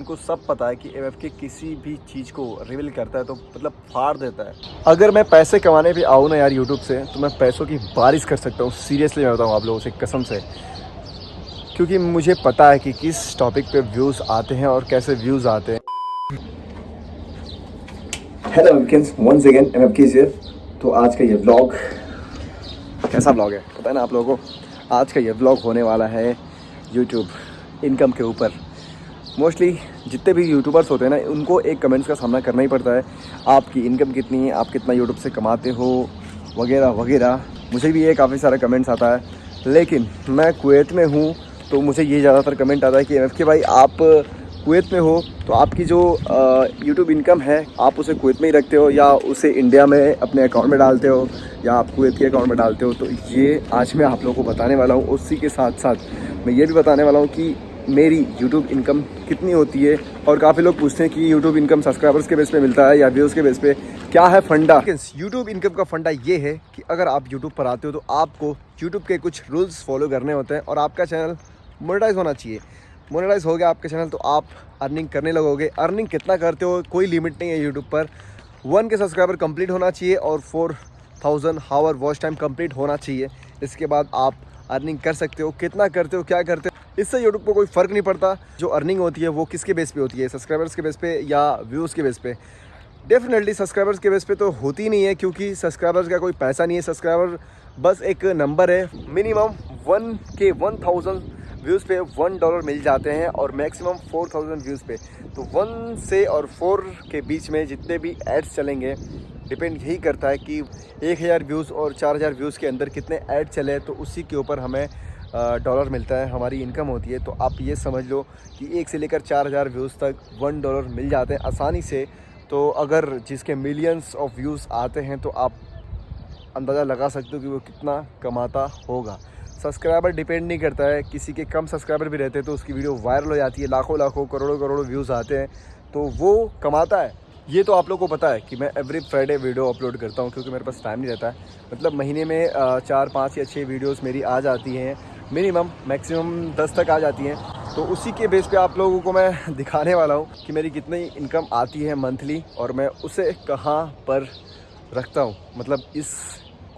उनको सब पता है कि एमएफके किसी भी चीज़ को रिवील करता है तो मतलब फाड़ देता है। अगर मैं पैसे कमाने भी आऊँ ना यार यूट्यूब से, तो मैं पैसों की बारिश कर सकता हूँ। सीरियसली मैं बताऊँ आप लोगों से कसम से, क्योंकि मुझे पता है कि किस टॉपिक पे व्यूज़ आते हैं और कैसे व्यूज़ आते हैं। हेलो एमएफकेन्स, once again MFK is here. तो आज का ये व्लॉग कैसा व्लॉग है पता है ना आप लोगों को। आज का ये व्लॉग होने वाला है यूट्यूब इनकम के ऊपर। मोस्टली जितने भी यूट्यूबर्स होते हैं ना, उनको एक कमेंट्स का सामना करना ही पड़ता है, आपकी इनकम कितनी है, आप कितना यूट्यूब से कमाते हो, वगैरह वगैरह। मुझे भी ये काफ़ी सारा कमेंट्स आता है, लेकिन मैं कुवैत में हूँ तो मुझे ये ज़्यादातर कमेंट आता है कि एमएफके भाई आप कुवैत में हो तो आपकी जो यूट्यूब इनकम है आप उसे कुवैत में ही रखते हो या उसे इंडिया में अपने अकाउंट में डालते हो या आप कुवैत के अकाउंट में डालते हो। तो ये आज मैं आप लोगों को बताने वाला हूँ। उसी के साथ साथ मैं ये भी बताने वाला हूँ कि मेरी यूट्यूब इनकम कितनी होती है। और काफ़ी लोग पूछते हैं कि यूट्यूब इनकम सब्सक्राइबर्स के बेस पे मिलता है या व्यूज़ के बेस पे, क्या है फंडा। यूट्यूब इनकम का फंडा ये है कि अगर आप यूट्यूब पर आते हो तो आपको यूट्यूब के कुछ रूल्स फॉलो करने होते हैं और आपका चैनल मोनेटाइज होना चाहिए। मोनेटाइज हो गया आपका चैनल तो आप अर्निंग करने लगोगे। अर्निंग कितना करते हो कोई लिमिट नहीं है यूट्यूब पर। 1 के सब्सक्राइबर कंप्लीट होना चाहिए और 4000 हावर वॉच टाइम कंप्लीट होना चाहिए। इसके बाद आप अर्निंग कर सकते हो। कितना करते हो, क्या करते हो, इससे यूट्यूब को कोई फ़र्क नहीं पड़ता। जो अर्निंग होती है वो किसके बेस पे होती है, सब्सक्राइबर्स के बेस पे या व्यूज़ के बेस पे। डेफिनेटली सब्सक्राइबर्स के बेस पे तो होती नहीं है, क्योंकि सब्सक्राइबर्स का कोई पैसा नहीं है। सब्सक्राइबर बस एक नंबर है। मिनिमम 1000 व्यूज़ पे $1 मिल जाते हैं और मैक्सिमम 4000 व्यूज़ पे। तो 1 से और 4 के बीच में जितने भी एड्स चलेंगे डिपेंड यही करता है कि 1000 व्यूज़ और 4000 व्यूज़ के अंदर कितने ऐड चले, तो उसी के ऊपर हमें डॉलर मिलता है, हमारी इनकम होती है। तो आप ये समझ लो कि 1 से लेकर 4000 व्यूज़ तक $1 मिल जाते हैं आसानी से। तो अगर जिसके मिलियंस ऑफ व्यूज़ आते हैं तो आप अंदाज़ा लगा सकते हो कि वो कितना कमाता होगा। सब्सक्राइबर डिपेंड नहीं करता है, किसी के कम सब्सक्राइबर भी रहते हैं तो उसकी वीडियो वायरल हो जाती है, लाखों लाखों करोड़ों करोड़ों व्यूज़ आते हैं तो वो कमाता है। ये तो आप लोगों को पता है कि मैं एवरी फ्राइडे वीडियो अपलोड करता हूँ, क्योंकि मेरे पास टाइम नहीं रहता है। मतलब महीने में 4, 5 या 6 वीडियोस मेरी आ जाती हैं, मिनिमम मैक्सिमम 10 तक आ जाती हैं। तो उसी के बेस पे आप लोगों को मैं दिखाने वाला हूँ कि मेरी कितनी इनकम आती है मंथली और मैं उसे कहाँ पर रखता हूँ, मतलब इस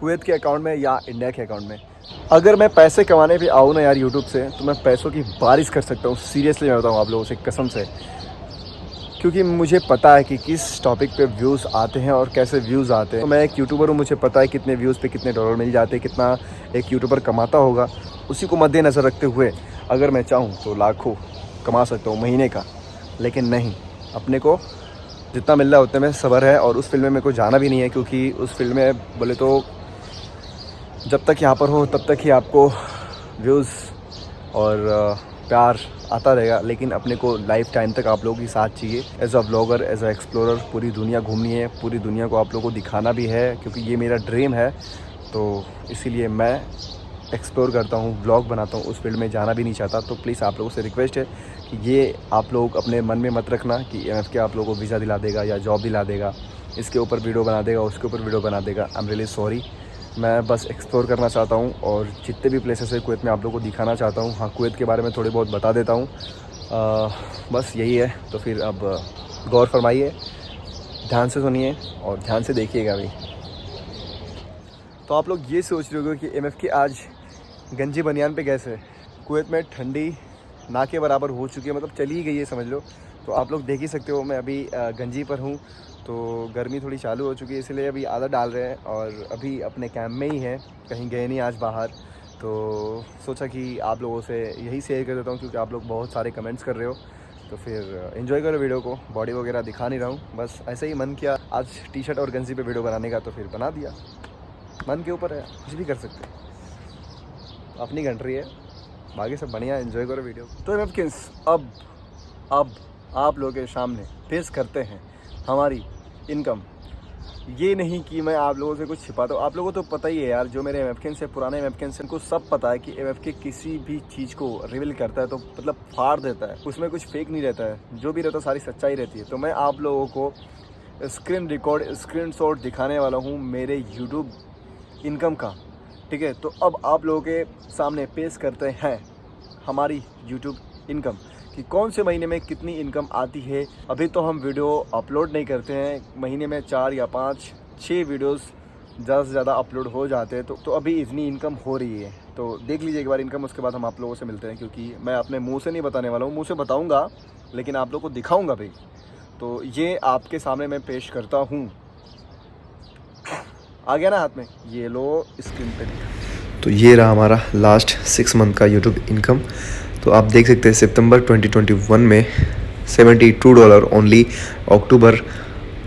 कुवैत के अकाउंट में या इंडिया के अकाउंट में। अगर मैं पैसे कमाने भी आऊँ ना यार यूट्यूब से, तो मैं पैसों की बारिश कर सकता हूँ। सीरियसली मैं बताऊँ आप लोगों से कसम से, क्योंकि मुझे पता है कि किस टॉपिक पे व्यूज़ आते हैं और कैसे व्यूज़ आते हैं। तो मैं एक यूट्यूबर हूँ, मुझे पता है कितने व्यूज़ पे कितने डॉलर मिल जाते हैं, कितना एक यूट्यूबर कमाता होगा। उसी को मद्देनज़र रखते हुए अगर मैं चाहूँ तो लाखों कमा सकता हूँ महीने का, लेकिन नहीं, अपने को जितना मिल रहा है उतने में सब्र है। और उस फील्ड में मेरे को जाना भी नहीं है, क्योंकि उस फील्ड में बोले तो जब तक यहाँ पर हो तब तक ही आपको व्यूज़ और प्यार आता रहेगा, लेकिन अपने को लाइफ टाइम तक आप लोगों की साथ चाहिए। As a blogger, as a explorer पूरी दुनिया घूमनी है, पूरी दुनिया को आप लोगों को दिखाना भी है, क्योंकि ये मेरा ड्रीम है। तो इसीलिए मैं एक्सप्लोर करता हूँ, ब्लॉग बनाता हूँ, उस फील्ड में जाना भी नहीं चाहता। तो प्लीज़ आप लोगों से रिक्वेस्ट है कि ये आप लोग अपने मन में मत रखना कि एमएफके आप लोगों को वीज़ा दिला देगा या जॉब दिला देगा, इसके ऊपर वीडियो बना देगा, उसके ऊपर वीडियो बना देगा। I am really sorry. मैं बस एक्सप्लोर करना चाहता हूँ और जितने भी प्लेसेस है कुवैत में आप लोगों को दिखाना चाहता हूँ। हाँ, कुवैत के बारे में थोड़ी बहुत बता देता हूँ। बस यही है। तो फिर अब गौर फरमाइए, ध्यान से सुनिए और ध्यान से देखिएगा भी। तो आप लोग ये सोच रहे हो कि एमएफके आज गंजी बनियान पे कैसे। कुवैत में ठंडी ना के बराबर हो चुकी है, मतलब चली ही गई है समझ लो। तो आप लोग देख ही सकते हो मैं अभी गंजी पर हूँ। तो गर्मी थोड़ी चालू हो चुकी है, इसलिए अभी आदत डाल रहे हैं और अभी अपने कैंप में ही हैं, कहीं गए नहीं आज बाहर। तो सोचा कि आप लोगों से यही शेयर कर देता हूँ, क्योंकि आप लोग बहुत सारे कमेंट्स कर रहे हो। तो फिर एंजॉय करो वीडियो को। बॉडी वगैरह दिखा नहीं रहा हूँ, बस ऐसे ही मन किया आज टी शर्ट और गंजी पे वीडियो बनाने का, तो फिर बना दिया। मन के ऊपर है, कुछ भी कर सकते हैं, अपनी कंट्री है, बाकी सब बढ़िया। एंजॉय करो वीडियो। तो एमएफकेन्स अब आप लोगों के सामने पेश करते हैं हमारी इनकम। ये नहीं कि मैं आप लोगों से कुछ छिपाता हूँ, आप लोगों को तो पता ही है यार, जो मेरे एमएफकेन्स से पुराने एमएफकेन्स उनको सब पता है कि एमएफके किसी भी चीज़ को रिवील करता है तो मतलब फाड़ देता है। उसमें कुछ फेक नहीं रहता है, जो भी रहता है सारी सच्चाई रहती है। तो मैं आप लोगों को स्क्रीन रिकॉर्ड, स्क्रीनशॉट दिखाने वाला हूँ मेरे यूट्यूब इनकम का, ठीक है। तो अब आप लोगों के सामने पेश करते हैं हमारी यूट्यूब इनकम कि कौन से महीने में कितनी इनकम आती है। अभी तो हम वीडियो अपलोड नहीं करते हैं, महीने में 4 या 5-6 वीडियोस ज़्यादा से ज़्यादा अपलोड हो जाते हैं। तो अभी इतनी इनकम हो रही है, तो देख लीजिए एक बार इनकम, उसके बाद हम आप लोगों से मिलते हैं। क्योंकि मैं अपने मुंह से नहीं बताने वाला हूँ, मुंह से बताऊँगा लेकिन आप लोगों को दिखाऊँगा भी। तो ये आपके सामने मैं पेश करता हूँ। आ गया ना हाथ में, ये लो स्क्रीन पे दिखा। तो ये रहा हमारा लास्ट 6 मंथ का यूट्यूब इनकम। तो आप देख सकते हैं सितंबर 2021 में $72 ओनली, अक्टूबर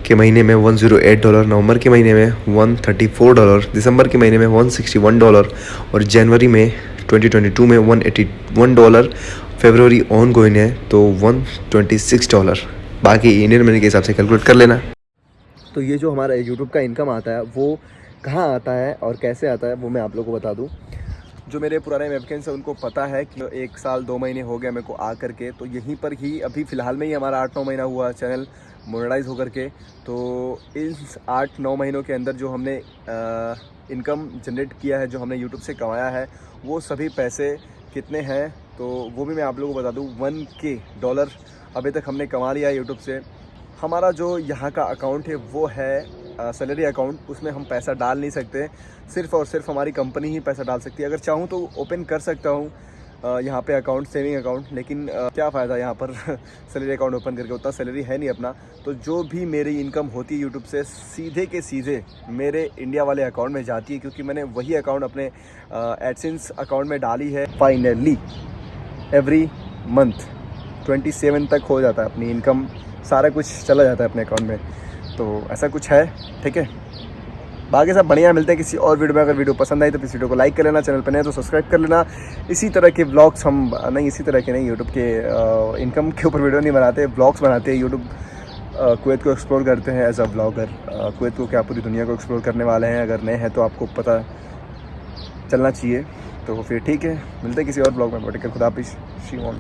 के महीने में $108, नवंबर के महीने में $134, दिसंबर के महीने में $161 और जनवरी में 2022 में $181, फरवरी ऑन गोइंग है तो $126। बाकी इंडियन मनी के हिसाब से कैलकुलेट कर लेना। तो ये जो हमारा यूट्यूब का इनकम आता है वो कहाँ आता है और कैसे आता है वो मैं आप लोगों को बता दूँ। जो मेरे पुराने वेबकैम्स हैं उनको पता है कि 1 साल 2 महीने हो गया मेरे को आ करके, तो यहीं पर ही अभी फ़िलहाल में ही हमारा 8-9 महीना हुआ चैनल मोनेटाइज होकर के। तो इस 8-9 महीनों के अंदर जो हमने इनकम जनरेट किया है, जो हमने यूट्यूब से कमाया है, वो सभी पैसे कितने हैं तो वो भी मैं आप लोगों को बता दूँ। $1K अभी तक हमने कमा लिया है यूट्यूब से। हमारा जो यहाँ का अकाउंट है वो है सैलरी अकाउंट, उसमें हम पैसा डाल नहीं सकते, सिर्फ़ और सिर्फ हमारी कंपनी ही पैसा डाल सकती है। अगर चाहूँ तो ओपन कर सकता हूँ यहाँ पे अकाउंट, सेविंग अकाउंट, लेकिन क्या फ़ायदा यहाँ पर सैलरी अकाउंट ओपन करके, उतना सैलरी है नहीं अपना। तो जो भी मेरी इनकम होती है यूट्यूब से सीधे के सीधे मेरे इंडिया वाले अकाउंट में जाती है, क्योंकि मैंने वही अकाउंट अपने एडसेंस अकाउंट में डाली है। फाइनली एवरी मंथ 27 तक हो जाता है अपनी इनकम, सारा कुछ चला जाता है अपने अकाउंट में। तो ऐसा कुछ है, ठीक है। बाकी सब बढ़िया, मिलते हैं किसी और वीडियो में। अगर वीडियो पसंद आई तो इस वीडियो को लाइक कर लेना, चैनल पर नए तो सब्सक्राइब कर लेना। इसी तरह के व्लॉग्स हम नहीं, इसी तरह के नहीं, यूट्यूब के इनकम के ऊपर वीडियो नहीं बनाते, व्लॉग्स बनाते हैं। यूट्यूब कुवैत को एक्सप्लोर करते हैं एज अ ब्लॉगर। कुवैत को क्या, पूरी दुनिया को एक्सप्लोर करने वाले हैं। अगर नए हैं तो आपको पता चलना चाहिए। तो फिर ठीक है, मिलते हैं किसी और ब्लॉग में। टेक केयर, खुदा हाफिज़, शी ऑन।